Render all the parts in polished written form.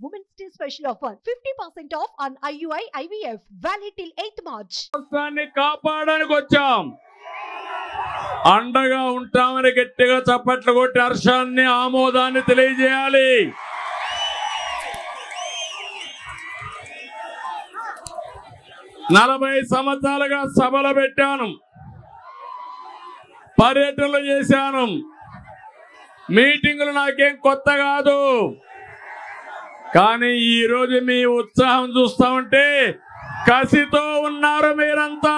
Women's Day special offer 50% off on IUI IVF valid till 8th March. రాష్ట్రాన్ని కాపాడడానికి వచ్చాం. అండగా ఉంటామని గట్టిగా చప్పట్లు కొట్టి హర్షాన్ని ఆమోదాన్ని తెలియజేయాలి. నలభై సంవత్సరాలుగా సభలు పెట్టాను, పర్యటనలు చేశాను, మీటింగులు నాకేం కొత్త కాదు. కానీ ఈ రోజు మీ ఉత్సాహం చూస్తా ఉంటే కసితో ఉన్నారు మీరంతా,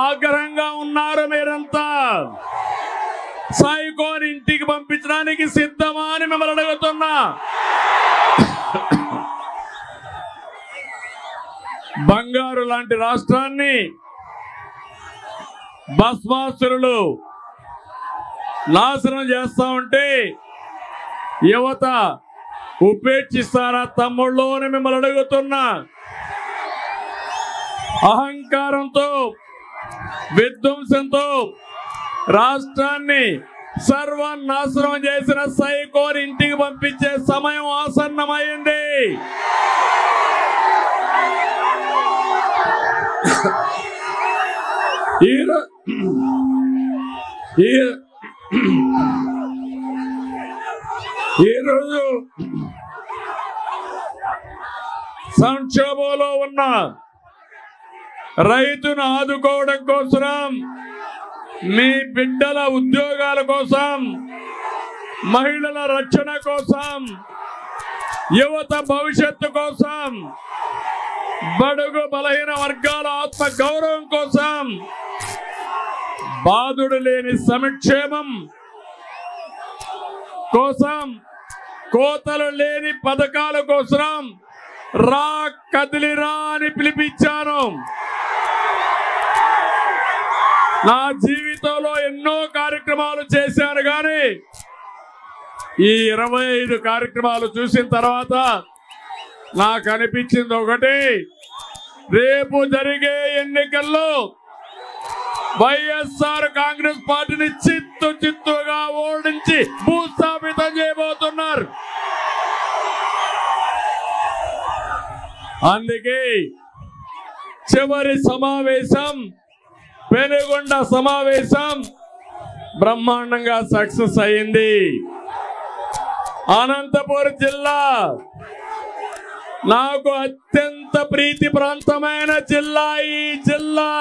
ఆగ్రహంగా ఉన్నారు మీరంతా. సైకోని ఇంటికి పంపించడానికి సిద్ధమా అని మిమ్మల్ని అడుగుతున్నా. బంగారు లాంటి రాష్ట్రాన్ని భస్మాసురులు నాశనం చేస్తా ఉంటే యువత ఉపేక్షిస్తారా తమ్ముళ్ళు అని మిమ్మల్ని అడుగుతున్నా. అహంకారంతో విధ్వంసంతో రాష్ట్రాన్ని సర్వనాశనం చేసిన సైకోని ఇంటికి పంపించే సమయం ఆసన్నమైంది. ఈరోజు సంక్షోభంలో ఉన్న రైతును ఆదుకోవడం కోసం, మీ బిడ్డల ఉద్యోగాల కోసం, మహిళల రక్షణ కోసం, యువత భవిష్యత్తు కోసం, బడుగు బలహీన వర్గాల ఆత్మ గౌరవం కోసం, బాధుడు లేని సంక్షేమం కోసం, కోతలు లేని పథకాల కోసం రా కదిలిరా అని పిలిపించాను. నా జీవితంలో ఎన్నో కార్యక్రమాలు చేశాను, కానీ ఈ 25 కార్యక్రమాలు చూసిన తర్వాత నాకు అనిపించింది ఒకటి, రేపు జరిగే ఎన్నికల్లో వైఎస్ఆర్ కాంగ్రెస్ పార్టీని చిత్తుగా ఓడించి భూస్థాపితం చేయబోతున్నారు. అందుకే చివరి సమావేశం, పెనుగొండ సమావేశం బ్రహ్మాండంగా సక్సెస్ అయింది. అనంతపురం జిల్లా నాకు అత్యంత ప్రీతి ప్రాంతమైన జిల్లా. ఈ జిల్లా